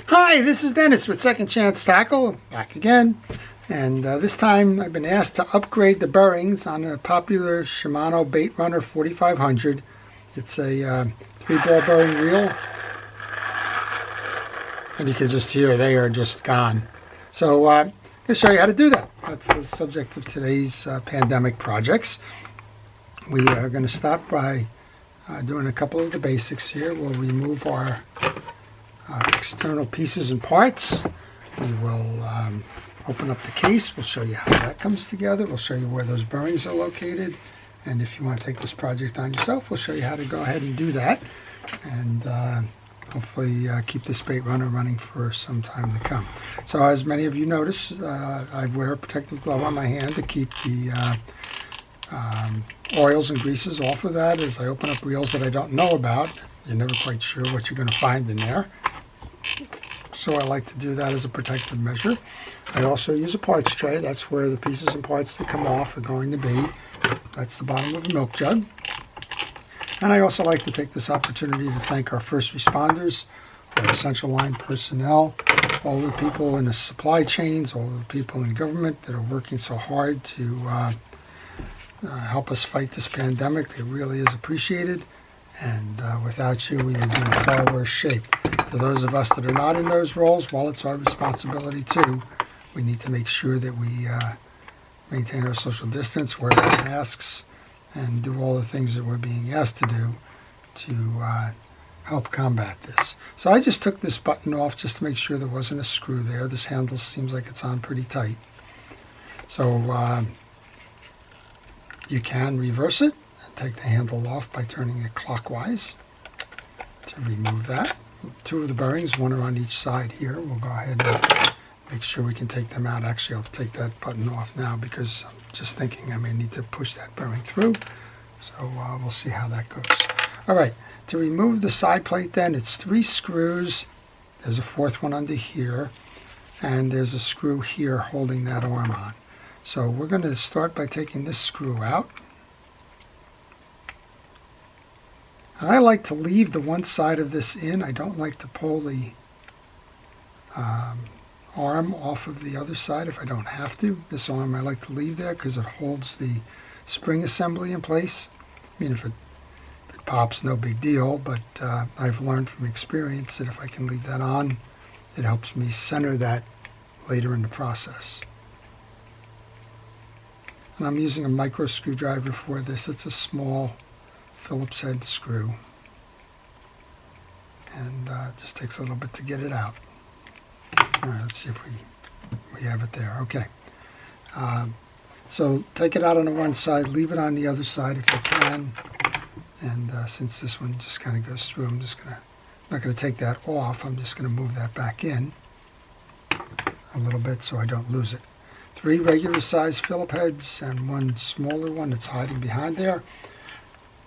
Hi, this is Dennis with Second Chance Tackle, back again. And this time I've been asked to upgrade the bearings on a popular Shimano Bait Runner 4500. It's a 3-ball bearing reel. And you can just hear they are just gone. So I'm going to show you how to do that. That's the subject of today's pandemic projects. We are going to start by doing a couple of the basics here. We'll remove our external pieces and parts. We will open up the case. We'll show you how that comes together. We'll show you where those bearings are located. And if you want to take this project on yourself, we'll show you how to go ahead and do that. And hopefully keep this bait runner running for some time to come. So as many of you notice, I wear a protective glove on my hand to keep the oils and greases off of that as I open up reels that I don't know about. You're never quite sure what you're going to find in there. So I like to do that as a protective measure. I also use a parts tray. That's where the pieces and parts that come off are going to be. That's the bottom of a milk jug. And I also like to take this opportunity to thank our first responders, our essential line personnel, all the people in the supply chains, all the people in government that are working so hard to help us fight this pandemic. It really is appreciated. And without you, we would be in far worse shape. For those of us that are not in those roles, while it's our responsibility too, we need to make sure that we maintain our social distance, wear our masks, and do all the things that we're being asked to do to help combat this. So I just took this button off just to make sure there wasn't a screw there. This handle seems like it's on pretty tight. So you can reverse it and take the handle off by turning it clockwise to remove that. 2 of the bearings, 1 are on each side here. We'll go ahead and make sure we can take them out. Actually, I'll take that button off now because I'm just thinking I may need to push that bearing through. So we'll see how that goes. All right, to remove the side plate then, it's 3 screws. There's a 4th one under here, and there's a screw here holding that arm on. So we're going to start by taking this screw out. And I like to leave the one side of this in. I don't like to pull the arm off of the other side if I don't have to. This arm I like to leave there because it holds the spring assembly in place. I mean, if it pops, no big deal, but I've learned from experience that if I can leave that on, it helps me center that later in the process. And I'm using a micro screwdriver for this. It's a small Phillips head screw, and it just takes a little bit to get it out. All right, let's see if we have it there. Okay, so take it out on the one side, leave it on the other side if you can. And since this one just kind of goes through, I'm not going to take that off. I'm just going to move that back in a little bit so I don't lose it. 3 regular size Phillips heads and 1 smaller one that's hiding behind there.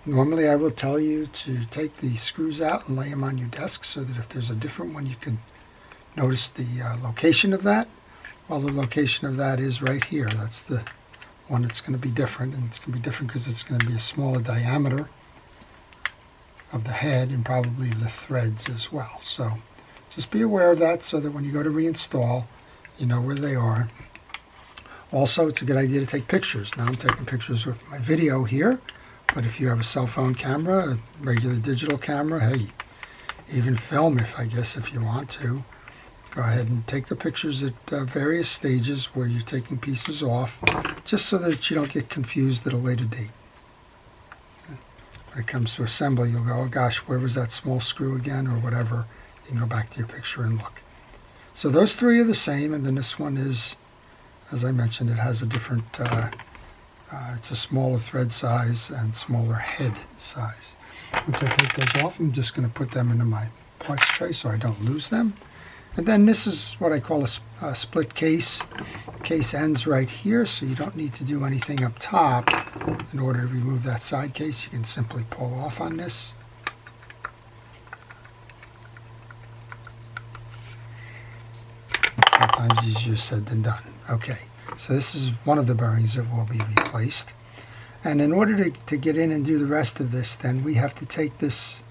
Normally I will tell you to take the screws out and lay them on your desk so that if there's a different one you can notice the location of that. Well, the location of that is right here. That's the one that's going to be different, and it's going to be different because it's going to be a smaller diameter of the head and probably the threads as well. So just be aware of that so that when you go to reinstall, you know where they are. Also, it's a good idea to take pictures. Now I'm taking pictures with my video here. But if you have a cell phone camera, a regular digital camera, hey, even film if you want to. Go ahead and take the pictures at various stages where you're taking pieces off, just so that you don't get confused at a later date. When it comes to assembly, you'll go, oh gosh, where was that small screw again, or whatever. You can go back to your picture and look. So those 3 are the same, and then this one is, as I mentioned, it has a different it's a smaller thread size and smaller head size. Once I take those off, I'm just going to put them into my parts tray so I don't lose them. And then this is what I call a split case. The case ends right here, so you don't need to do anything up top in order to remove that side case. You can simply pull off on this. Sometimes easier said than done. Okay. So this is one of the bearings that will be replaced. And in order to get in and do the rest of this, then we have to take this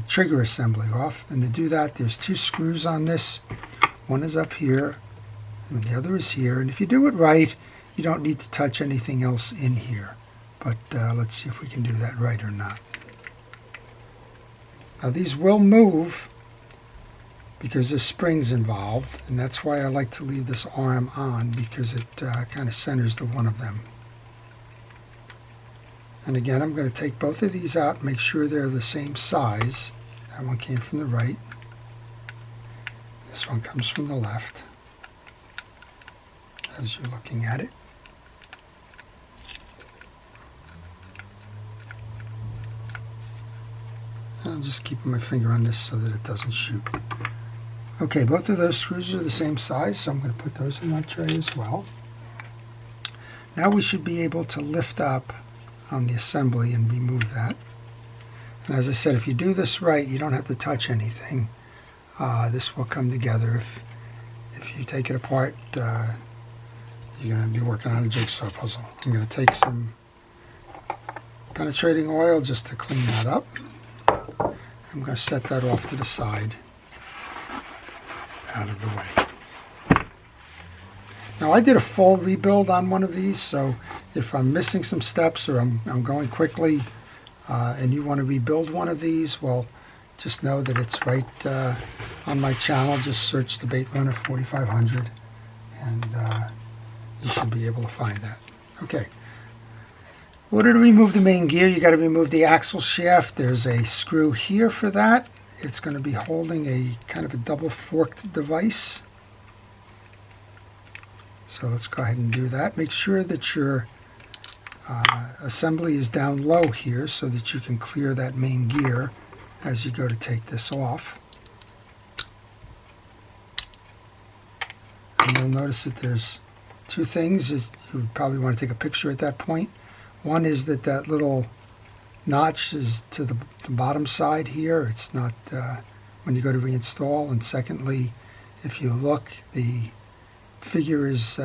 trigger assembly off. And to do that, there's 2 screws on this. One is up here and the other is here. And if you do it right, you don't need to touch anything else in here. But let's see if we can do that right or not. Now these will move because there's springs involved, and that's why I like to leave this arm on, because it kind of centers the one of them. And again, I'm going to take both of these out and make sure they're the same size. That one came from the right. This one comes from the left, as you're looking at it. I'm just keeping my finger on this so that it doesn't shoot. Okay, both of those screws are the same size, so I'm going to put those in my tray as well. Now we should be able to lift up on the assembly and remove that. And as I said, if you do this right, you don't have to touch anything. This will come together. If you take it apart, you're going to be working on a jigsaw puzzle. I'm going to take some penetrating oil just to clean that up. I'm going to set that off to the side, out of the way. Now I did a full rebuild on one of these, so if I'm missing some steps or I'm going quickly and you want to rebuild one of these, well, just know that it's right on my channel. Just search the Bait Runner 4500 and you should be able to find that. Okay. In order to remove the main gear, you got to remove the axle shaft. There's a screw here for that. It's going to be holding a kind of a double forked device. So let's go ahead and do that. Make sure that your assembly is down low here so that you can clear that main gear as you go to take this off. And you'll notice that there's 2 things. You would probably want to take a picture at that point. One is that little notch is to the bottom side here. It's not when you go to reinstall. And secondly, if you look, the figure is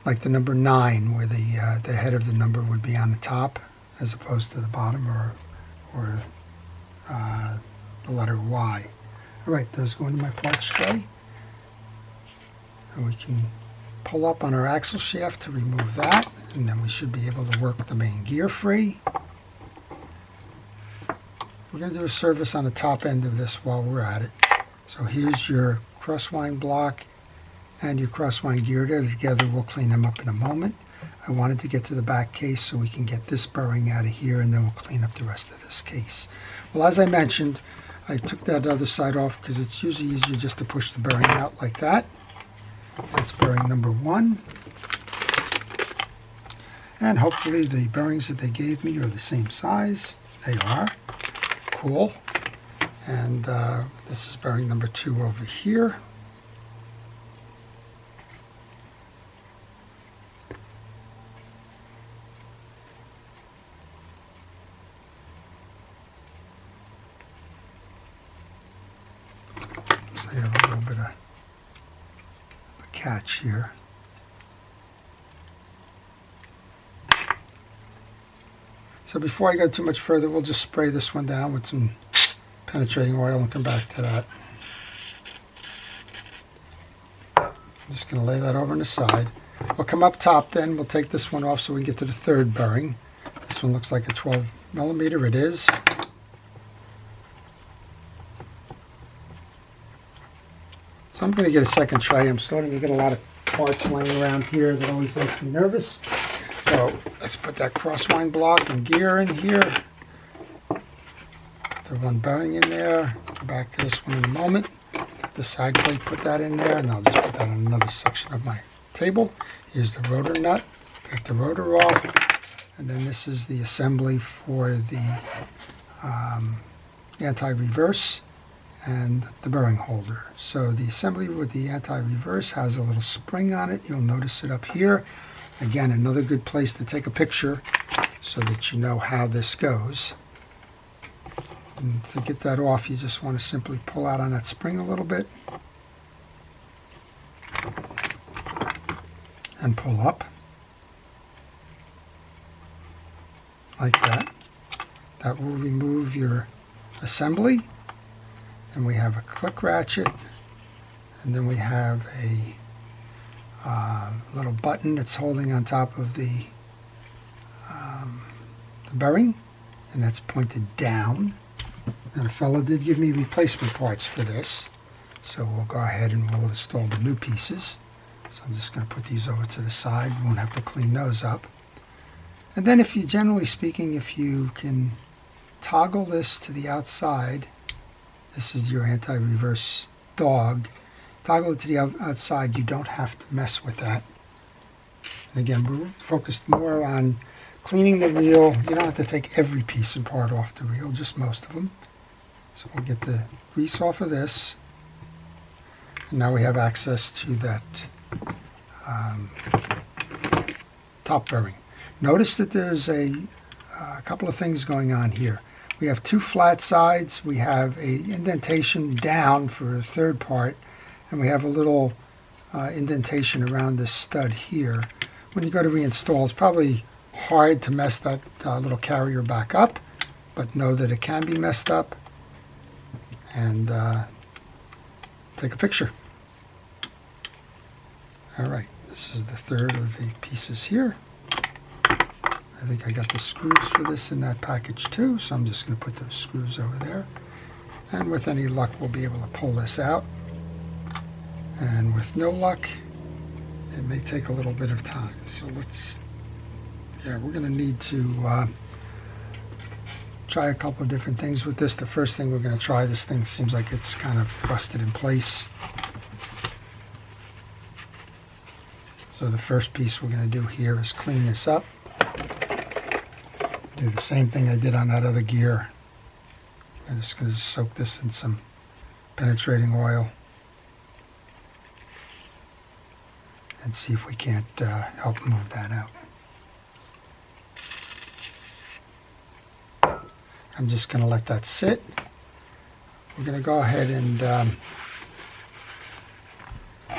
like the number 9, where the head of the number would be on the top as opposed to the bottom, or the letter Y. All right, those go into my parts tray. And we can pull up on our axle shaft to remove that, and then we should be able to work the main gear free. We're going to do a service on the top end of this while we're at it. So here's your crosswind block and your crosswind gear together. We'll clean them up in a moment. I wanted to get to the back case so we can get this bearing out of here, and then we'll clean up the rest of this case. Well, as I mentioned, I took that other side off because it's usually easier just to push the bearing out like that. That's bearing number 1. And hopefully the bearings that they gave me are the same size. They are. Cool. And this is bearing number 2 over here. So you have a little bit of a catch here. So before I go too much further, we'll just spray this one down with some penetrating oil and come back to that. I'm just going to lay that over on the side. We'll come up top then. We'll take this one off so we can get to the 3rd bearing. This one looks like a 12 millimeter. It is. So I'm going to get a second tray. I'm starting to get a lot of parts laying around here that always makes me nervous. So let's put that crosswind block and gear in here. The one bearing in there. Go back to this one in a moment. Get the side plate, put that in there, and I'll just put that on another section of my table. Here's the rotor nut. Get the rotor off. And then this is the assembly for the anti-reverse and the bearing holder. So the assembly with the anti-reverse has a little spring on it. You'll notice it up here. Again, another good place to take a picture so that you know how this goes. And to get that off, you just want to simply pull out on that spring a little bit and pull up like that. That will remove your assembly, and we have a click ratchet, and then we have a little button that's holding on top of the bearing, and that's pointed down. And a fellow did give me replacement parts for this, so we'll go ahead and we'll install the new pieces. So I'm just going to put these over to the side. You won't have to clean those up. And then if you, generally speaking, if you can toggle this to the outside, this is your anti-reverse dog, toggle it to the outside, you don't have to mess with that. And again, we're focused more on cleaning the reel. You don't have to take every piece and part off the reel, just most of them. So we'll get the grease off of this. And now we have access to that top bearing. Notice that there's a couple of things going on here. We have two flat sides, we have a indentation down for a third part, and we have a little indentation around this stud here. When you go to reinstall, it's probably hard to mess that little carrier back up, but know that it can be messed up, and take a picture. Alright, this is the third of the pieces here. I think I got the screws for this in that package too, so I'm just going to put those screws over there. And with any luck, we'll be able to pull this out. And with no luck, it may take a little bit of time. So we're going to need to try a couple of different things with this. The first thing we're going to try, this thing seems like it's kind of rusted in place. So the first piece we're going to do here is clean this up. Do the same thing I did on that other gear. I'm just going to soak this in some penetrating oil and see if we can't help move that out. I'm just going to let that sit. We're going to go ahead and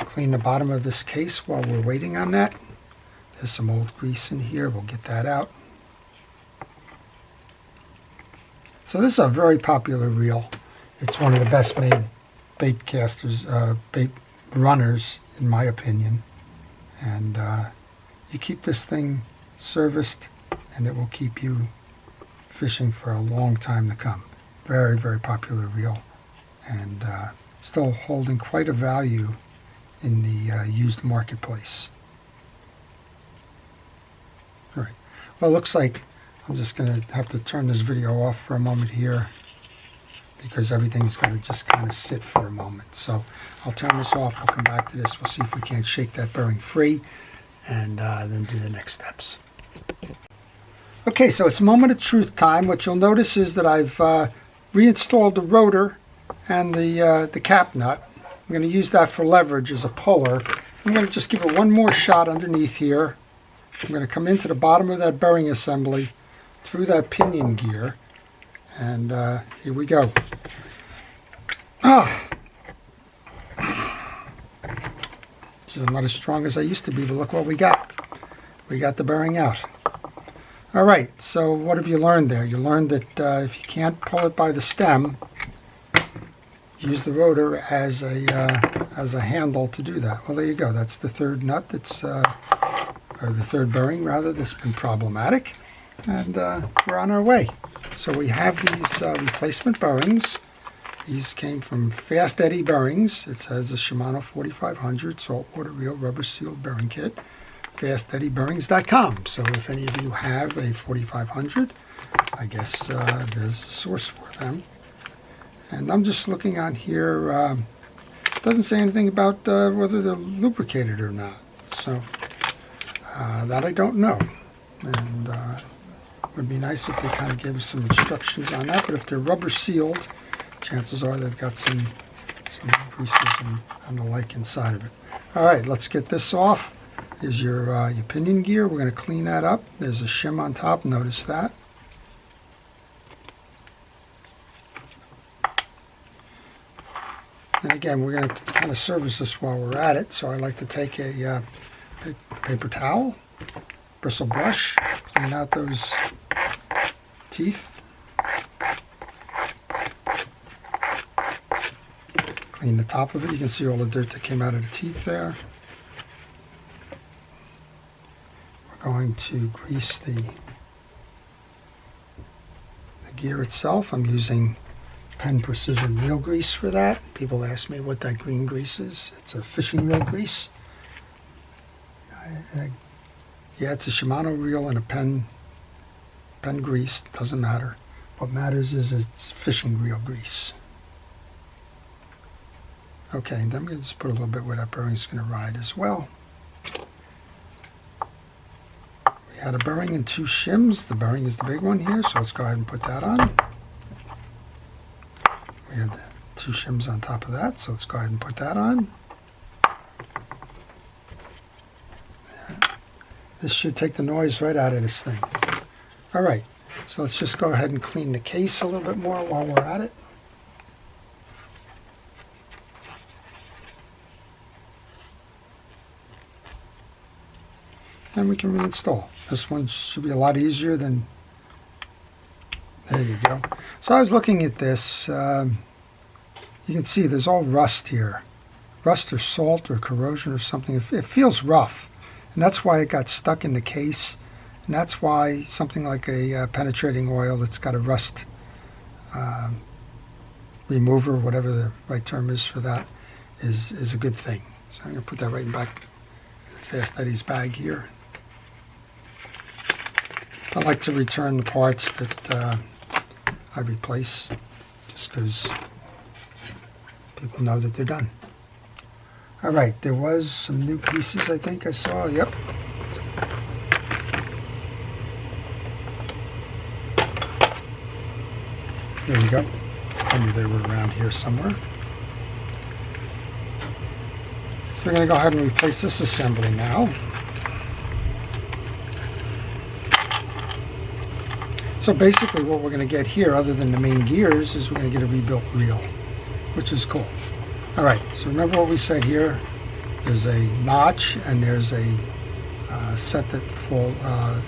clean the bottom of this case while we're waiting on that. There's some old grease in here. We'll get that out. So this is a very popular reel. It's one of the best made bait casters, bait runners, in my opinion. And you keep this thing serviced, and it will keep you fishing for a long time to come. Very, very popular reel, and still holding quite a value in the used marketplace. All right. Well, it looks like I'm just going to have to turn this video off for a moment here because everything's going to just kind of sit for a moment. So I'll turn this off. We'll come back to this. We'll see if we can't shake that bearing free and then do the next steps. Okay, so it's moment of truth time. What you'll notice is that I've reinstalled the rotor and the cap nut. I'm going to use that for leverage as a puller. I'm going to just give it one more shot underneath here. I'm going to come into the bottom of that bearing assembly through that pinion gear, and here we go. I'm not as strong as I used to be, but look what we got. We got the bearing out. All right, so what have you learned there? You learned that if you can't pull it by the stem, use the rotor as a handle to do that. Well, there you go. That's the third nut that's, or the third bearing rather, that's been problematic. And we're on our way. So we have these replacement bearings. These came from Fast Eddy Bearings. It says a Shimano 4500 saltwater reel rubber sealed bearing kit. FastEddyBearings.com. So if any of you have a 4500, I guess there's a source for them. And I'm just looking on here. It doesn't say anything about whether they're lubricated or not. So that I don't know. And it would be nice if they kind of gave us some instructions on that. But if they're rubber sealed, chances are they've got some greases and the like inside of it. All right, let's get this off. Here's your pinion gear. We're going to clean that up. There's a shim on top. Notice that. And again, we're going to kind of service this while we're at it. So I like to take a paper towel, bristle brush, clean out those teeth. Clean the top of it. You can see all the dirt that came out of the teeth there. We're going to grease the gear itself. I'm using Penn Precision Reel Grease for that. People ask me what that green grease is. It's a fishing reel grease. Yeah, it's a Shimano reel and a Penn grease. Doesn't matter. What matters is it's fishing reel grease. Okay, and then I'm going to just put a little bit where that bearing's going to ride as well. We had a bearing and 2 shims. The bearing is the big one here, so let's go ahead and put that on. We had the 2 shims on top of that, so let's go ahead and put that on. This should take the noise right out of this thing. Alright, so let's just go ahead and clean the case a little bit more while we're at it. And we can reinstall. This one should be a lot easier than... There you go. So I was looking at this. You can see there's all rust here. Rust or salt or corrosion or something. It feels rough. And that's why it got stuck in the case. And that's why something like a penetrating oil that's got a rust remover, whatever the right term is for that, is a good thing. So I'm going to put that right back in the Fast Eddie's bag here. I like to return the parts that I replace, just because people know that they're done. Alright, there was some new pieces I think I saw. Yep. There we go. I knew they were around here somewhere. So we're going to go ahead and replace this assembly now. So basically what we're going to get here, other than the main gears, is we're going to get a rebuilt reel, which is cool. Alright, so remember what we said here. There's a notch and there's a set that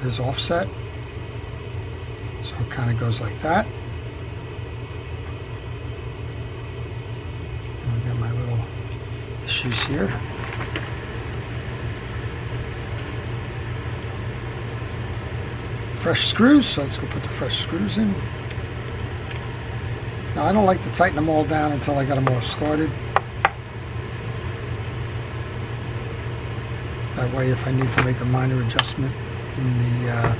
is offset. So it kind of goes like that. And we got my little issues here. Fresh screws, so let's go put the fresh screws in. Now I don't like to tighten them all down until I got them all started. That way if I need to make a minor adjustment in the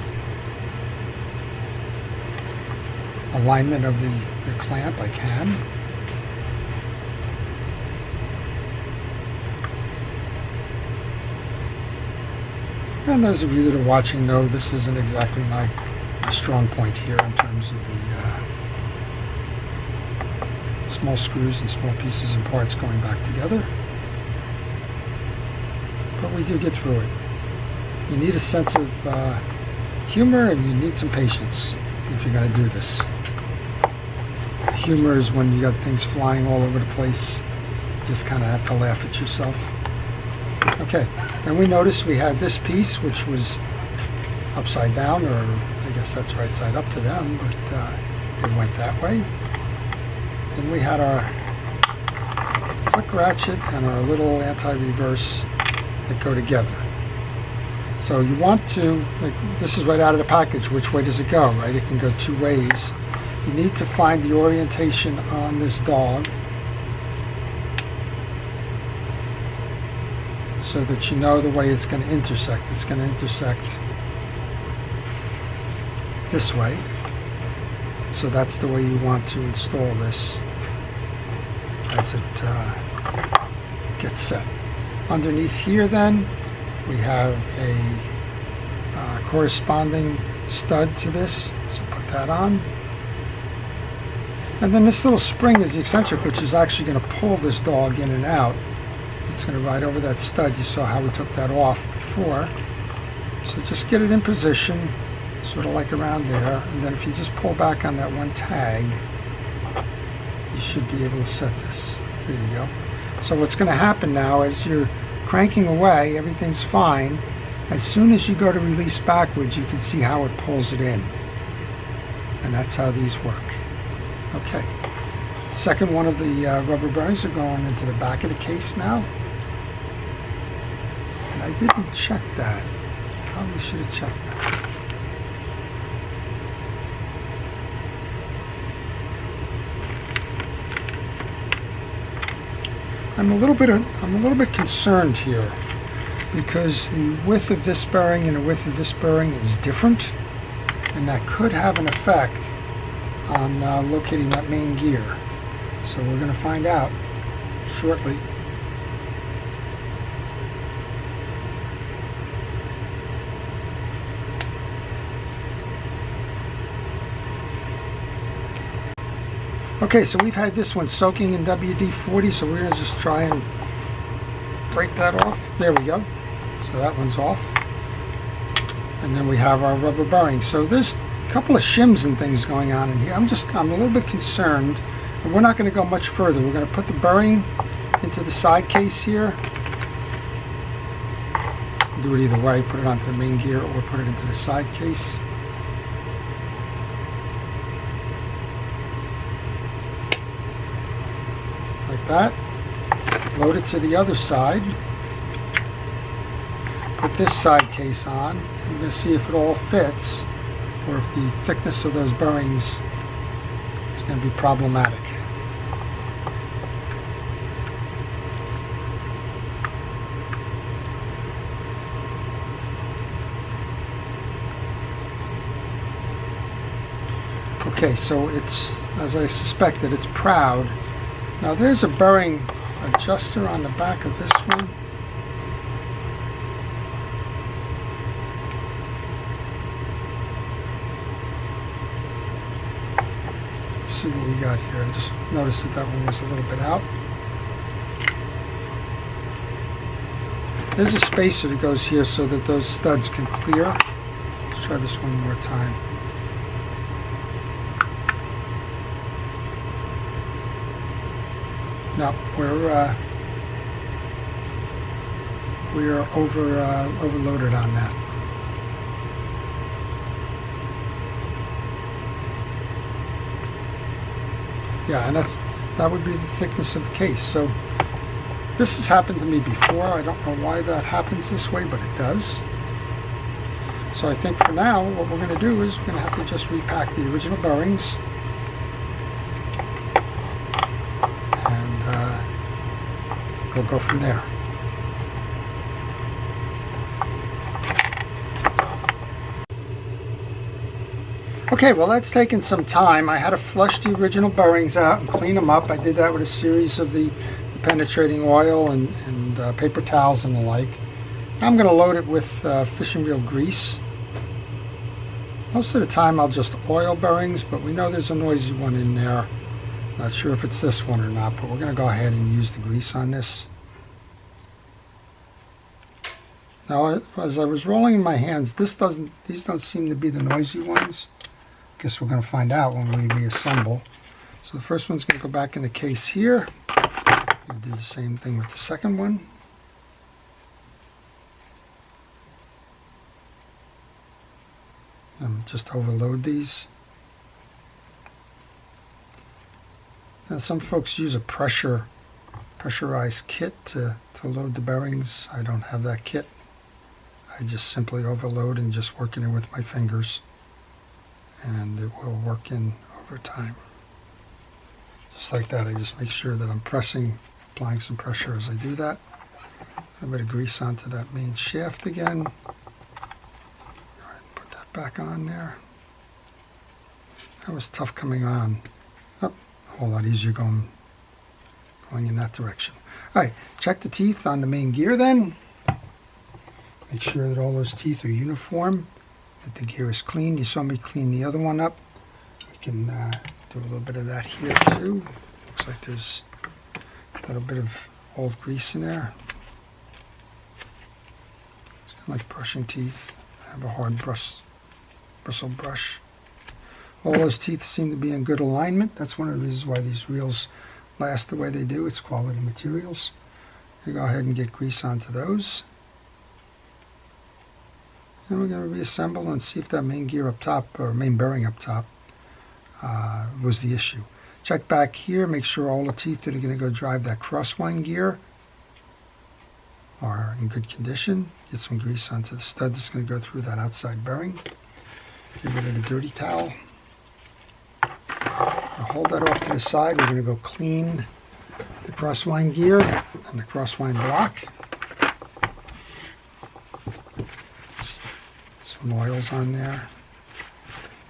alignment of the clamp, I can. And those of you that are watching know this isn't exactly my strong point here in terms of the small screws and small pieces and parts going back together. But we do get through it. You need a sense of humor and you need some patience if you're going to do this. Humor is when you got things flying all over the place. You just kind of have to laugh at yourself. Okay, and we noticed we had this piece which was upside down, or I guess that's right side up to them, but it went that way. Then we had our quick ratchet and our little anti-reverse that go together. So you want to, like, this is right out of the package, which way does it go, right? It can go 2 ways. You need to find the orientation on this dog so that you know the way it's going to intersect. It's going to intersect this way. So that's the way you want to install this as it gets set. Underneath here then, we have a corresponding stud to this. So put that on. And then this little spring is the eccentric, which is actually going to pull this dog in and out. It's going to ride over that stud. You saw how we took that off before. So just get it in position, sort of like around there. And then if you just pull back on that one tag, you should be able to set this. There you go. So what's going to happen now is you're cranking away, everything's fine. As soon as you go to release backwards, you can see how it pulls it in. And that's how these work. Okay. Second one of the rubber bearings are going into the back of the case now. And I didn't check that. Probably should have checked that. I'm a little bit concerned here because the width of this bearing and the width of this bearing is different, and that could have an effect on locating that main gear. So we're going to find out shortly. Okay, so we've had this one soaking in WD-40, so we're going to just try and break that off. There we go. So that one's off. And then we have our rubber bearing. So there's a couple of shims and things going on in here. I'm a little bit concerned. And we're not going to go much further. We're going to put the bearing into the side case here. Do it either way. Put it onto the main gear or put it into the side case. Like that. Load it to the other side. Put this side case on. We're going to see if it all fits or if the thickness of those bearings is going to be problematic. Okay, so it's, as I suspected, it's proud. Now there's a bearing adjuster on the back of this one. Let's see what we got here. I just noticed that one was a little bit out. There's a spacer that goes here so that those studs can clear. Let's try this one more time. No, we are overloaded on that. Yeah, and that would be the thickness of the case. So this has happened to me before. I don't know why that happens this way, but it does. So I think for now, what we're going to do is we're going to have to just repack the original bearings. We'll go from there. Okay, well that's taken some time. I had to flush the original bearings out and clean them up. I did that with a series of the penetrating oil and paper towels and the like. Now I'm going to load it with fishing reel grease. Most of the time I'll just oil bearings, but we know there's a noisy one in there. Not sure if it's this one or not, but we're going to go ahead and use the grease on this. Now, as I was rolling in my hands, these don't seem to be the noisy ones. Guess we're going to find out when we reassemble. So the first one's going to go back in the case here. We'll do the same thing with the second one. And just overload these. Now, some folks use a pressurized kit to load the bearings. I don't have that kit. I just simply overload and just work in it with my fingers, and it will work in over time. Just like that, I just make sure that I'm applying some pressure as I do that. A little bit of grease onto that main shaft again. All right, put that back on there. That was tough coming on. Oh, a whole lot easier going in that direction. All right, check the teeth on the main gear then. Make sure that all those teeth are uniform, that the gear is clean. You saw me clean the other one up. We can do a little bit of that here too. Looks like there's a little bit of old grease in there. It's kind of like brushing teeth. I have a hard bristle brush. All those teeth seem to be in good alignment. That's one of the reasons why these reels last the way they do. It's quality materials. You go ahead and get grease onto those. And we're going to reassemble and see if that main gear up top, or main bearing up top, was the issue. Check back here, make sure all the teeth that are going to go drive that crosswind gear are in good condition. Get some grease onto the stud that's going to go through that outside bearing. Get rid of the dirty towel. Now hold that off to the side. We're going to go clean the crosswind gear and the crosswind block. Some oils on there.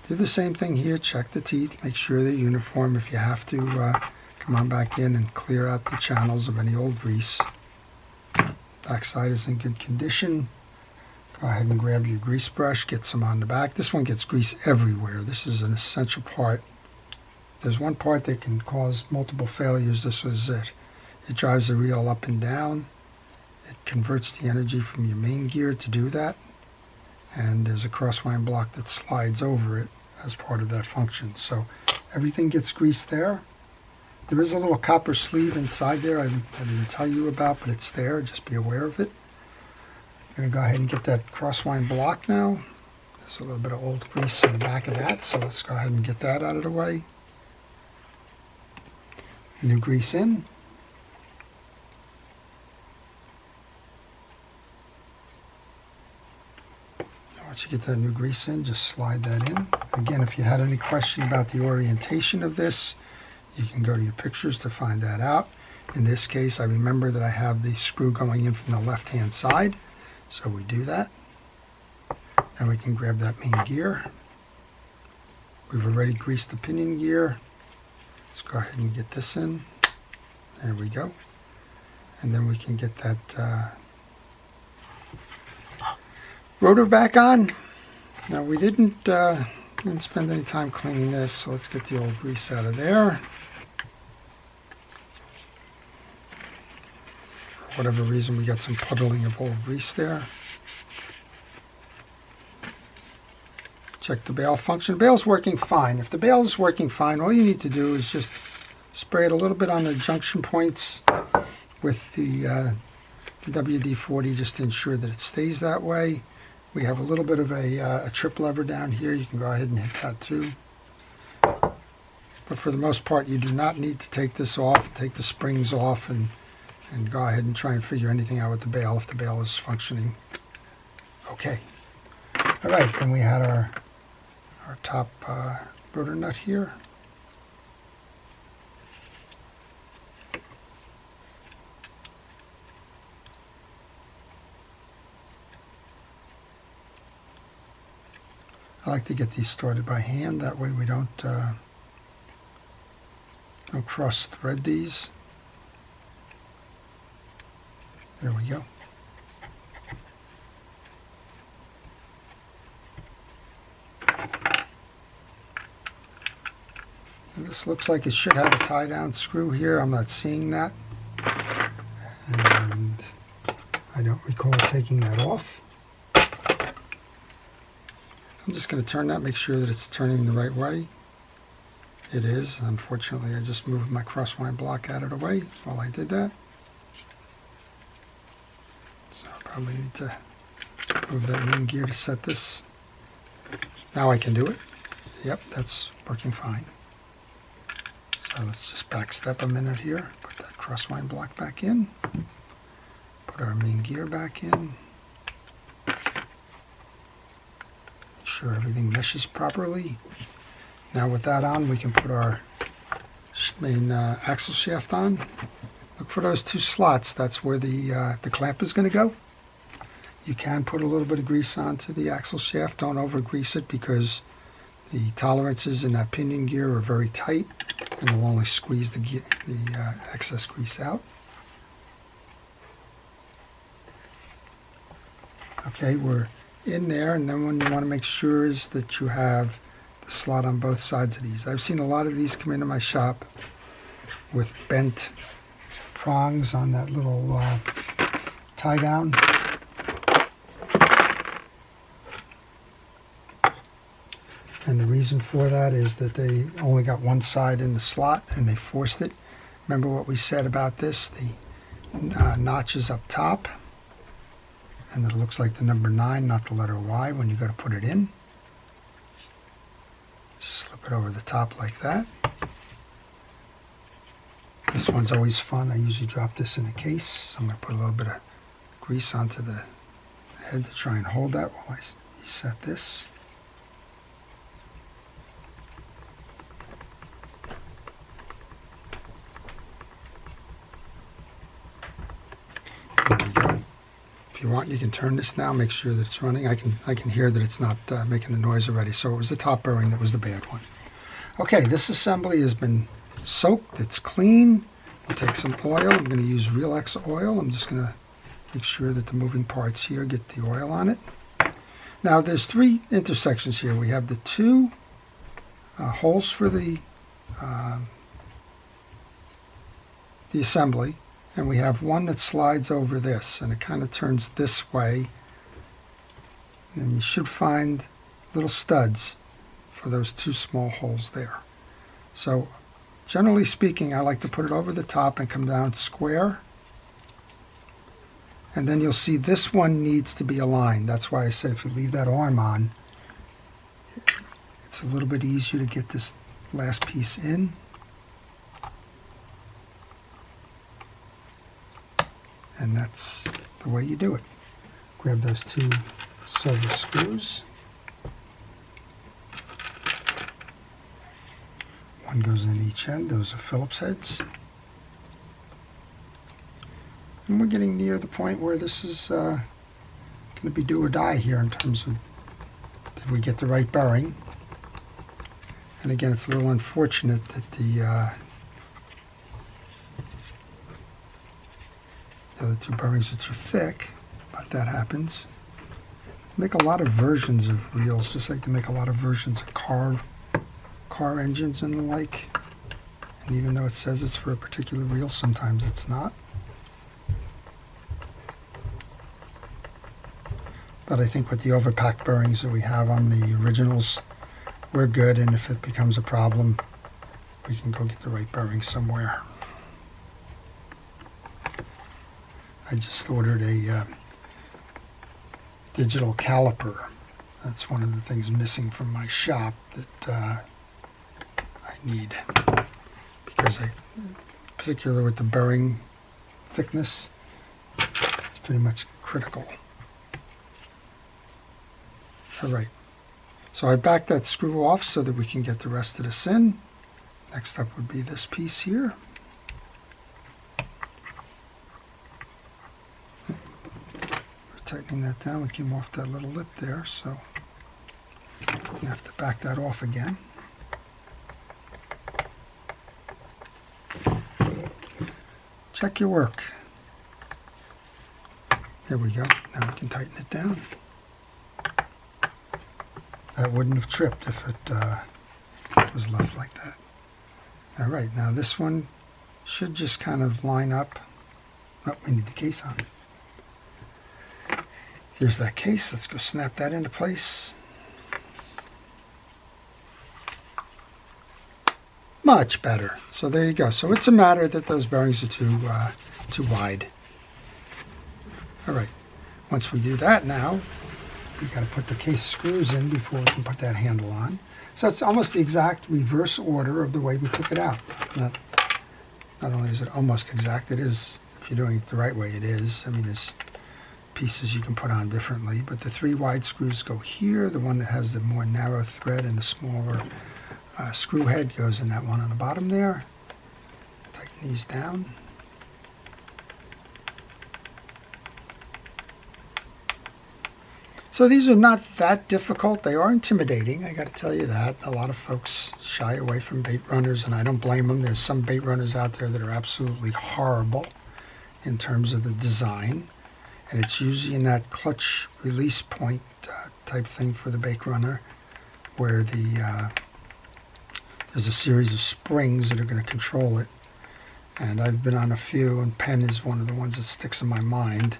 Do the same thing here. Check the teeth. Make sure they're uniform. If you have to, come on back in and clear out the channels of any old grease. Backside is in good condition. Go ahead and grab your grease brush. Get some on the back. This one gets grease everywhere. This is an essential part. There's one part that can cause multiple failures. This was it. It drives the reel up and down. It converts the energy from your main gear to do that. And there's a crosswind block that slides over it as part of that function. So everything gets greased there. There is a little copper sleeve inside there I didn't tell you about, but it's there. Just be aware of it. I'm going to go ahead and get that crosswind block now. There's a little bit of old grease in the back of that, so let's go ahead and get that out of the way. New grease in. Once you get that new grease in, just slide that in. Again, if you had any question about the orientation of this, you can go to your pictures to find that out. In this case, I remember that I have the screw going in from the left-hand side, so we do that. Then we can grab that main gear. We've already greased the pinion gear. Let's go ahead and get this in. There we go. And then we can get that rotor back on. Now we didn't spend any time cleaning this, so let's get the old grease out of there. For whatever reason, we got some puddling of old grease there. Check the bail function. The bail's working fine. If the bail is working fine, all you need to do is just spray it a little bit on the junction points with the WD-40 just to ensure that it stays that way. We have a little bit of a trip lever down here. You can go ahead and hit that too. But for the most part, you do not need to take this off, take the springs off, and go ahead and try and figure anything out with the bail if the bail is functioning okay. All right, then we had our top rotor nut here. I like to get these started by hand. That way we don't cross thread these. There we go. And this looks like it should have a tie down screw here. I'm not seeing that. And I don't recall taking that off. I'm just going to turn that, make sure that it's turning the right way. It is. Unfortunately, I just moved my crosswind block out of the way while I did that. So I probably need to move that main gear to set this. Now I can do it. Yep, that's working fine. So let's just back step a minute here. Put that crosswind block back in. Put our main gear back in. Sure everything meshes properly. Now with that on, we can put our main axle shaft on. Look for those two slots. That's where the clamp is going to go. You can put a little bit of grease onto the axle shaft. Don't over grease it because the tolerances in that pinion gear are very tight and will only squeeze the excess grease out. Okay, we're in there, and then what you want to make sure is that you have the slot on both sides of these. I've seen a lot of these come into my shop with bent prongs on that little tie down. And the reason for that is that they only got one side in the slot and they forced it. Remember what we said about this? The notch is up top. And it looks like the number 9, not the letter Y, when you go to put it in. Slip it over the top like that. This one's always fun. I usually drop this in a case. So I'm going to put a little bit of grease onto the head to try and hold that while I reset this. There we go. If you want, you can turn this now. Make sure that it's running. I can hear that it's not making a noise already. So it was the top bearing that was the bad one. Okay, this assembly has been soaked. It's clean. We'll take some oil. I'm going to use Real X oil. I'm just going to make sure that the moving parts here get the oil on it. Now there's three intersections here. We have the two holes for the assembly, and we have one that slides over this, and it kind of turns this way. And you should find little studs for those two small holes there. So generally speaking, I like to put it over the top and come down square. And then you'll see this one needs to be aligned. That's why I said if you leave that arm on, it's a little bit easier to get this last piece in. And that's the way you do it. Grab those two silver screws. One goes in each end. Those are Phillips heads. And we're getting near the point where this is going to be do or die here in terms of did we get the right bearing. And again, it's a little unfortunate that the other two bearings are too thick, but that happens. Make a lot of versions of reels, just like to make a lot of versions of car engines and the like. And even though it says it's for a particular reel, sometimes it's not. But I think with the overpack bearings that we have on the originals, we're good, and if it becomes a problem, we can go get the right bearings somewhere. I just ordered a digital caliper. That's one of the things missing from my shop that I need, because particularly with the bearing thickness, it's pretty much critical. All right, so I backed that screw off so that we can get the rest of this in. Next up would be this piece here. We're tightening that down. We came off that little lip there, so you have to back that off again. Check your work. There we go. Now we can tighten it down. That wouldn't have tripped if it was left like that. All right, now this one should just kind of line up. Oh, we need the case on. Here's that case. Let's go snap that into place. Much better. So there you go. So it's a matter that those bearings are too wide. All right. Once we do that now, we got to put the case screws in before we can put that handle on. So it's almost the exact reverse order of the way we took it out. Not only is it almost exact, it is, if you're doing it the right way, it is. I mean, there's pieces you can put on differently, but the three wide screws go here. The one that has the more narrow thread and the smaller screw head goes in that one on the bottom there. Tighten these down. So these are not that difficult. They are intimidating, I got to tell you that. A lot of folks shy away from bait runners, and I don't blame them. There's some bait runners out there that are absolutely horrible in terms of the design. And it's usually in that clutch release point type thing for the bait runner, where there's a series of springs that are going to control it. And I've been on a few, and Penn is one of the ones that sticks in my mind,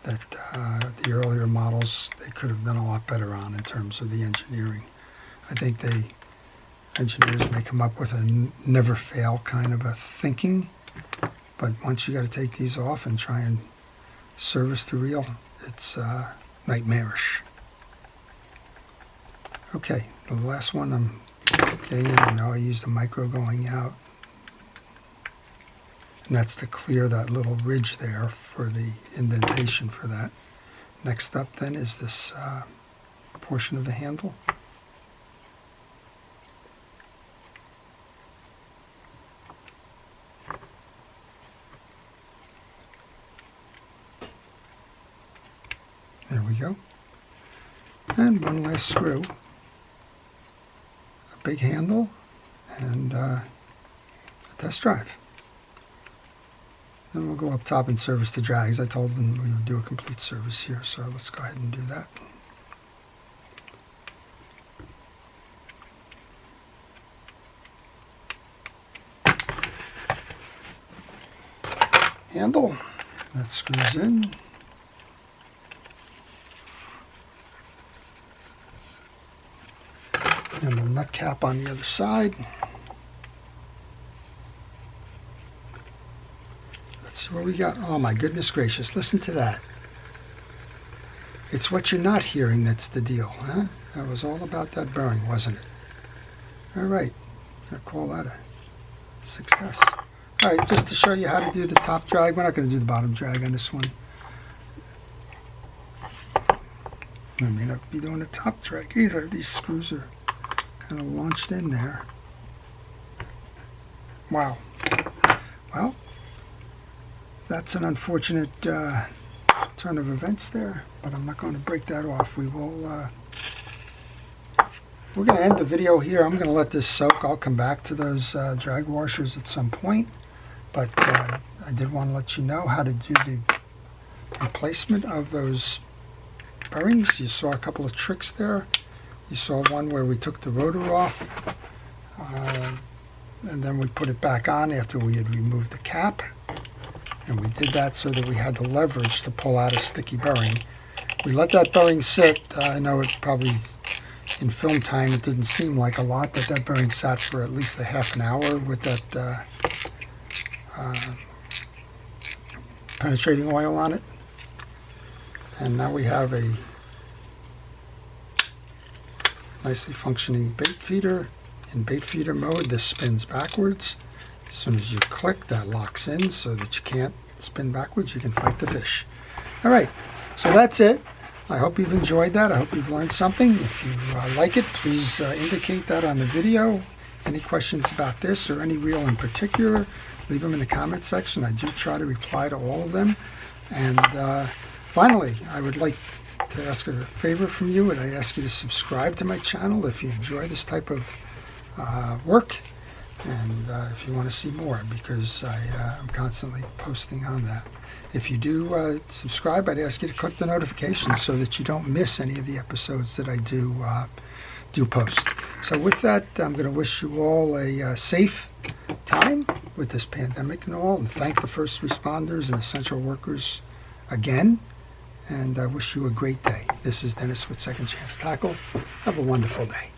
that the earlier models they could have done a lot better on in terms of the engineering. I think engineers may come up with a never fail kind of a thinking, but once you got to take these off and try and service the reel, it's nightmarish. Okay, the last one I'm getting in. I know I used the micro going out. And that's to clear that little ridge there for the indentation for that. Next up then is this portion of the handle. There we go. And one last screw. A big handle and a test drive. Then we'll go up top and service the drags. I told them we would do a complete service here, so let's go ahead and do that. Handle, that screws in. And the nut cap on the other side. Let's see what we got. Oh my goodness gracious, listen to that. It's what you're not hearing that's the deal, huh? That was all about that bearing, wasn't it? All right, I'm gonna call that a success. All right, just to show you how to do the top drag, we're not gonna do the bottom drag on this one. I may not be doing the top drag either. These screws are kind of launched in there. Wow. Well, that's an unfortunate turn of events there, but I'm not going to break that off. We're going to end the video here. I'm going to let this soak. I'll come back to those drag washers at some point, but I did want to let you know how to do the replacement of those bearings. You saw a couple of tricks there. You saw one where we took the rotor off and then we put it back on after we had removed the cap, and we did that so that we had the leverage to pull out a sticky bearing. We let that bearing sit. I know it probably in film time it didn't seem like a lot, but that bearing sat for at least a half an hour with that penetrating oil on it. And now we have a nicely functioning bait feeder. In bait feeder mode, this spins backwards. As soon as you click, that locks in so that you can't spin backwards. You can fight the fish. All right, so that's it. I hope you've enjoyed that. I hope you've learned something. If you like it, please indicate that on the video. Any questions about this or any reel in particular, leave them in the comment section. I do try to reply to all of them. And finally, I would like to ask a favor from you, and I ask you to subscribe to my channel if you enjoy this type of work, and if you want to see more, because I'm constantly posting on that. If you do subscribe, I'd ask you to click the notifications so that you don't miss any of the episodes that I do post. So with that, I'm going to wish you all a safe time with this pandemic and all, and thank the first responders and essential workers again. And I wish you a great day. This is Dennis with Second Chance Tackle. Have a wonderful day.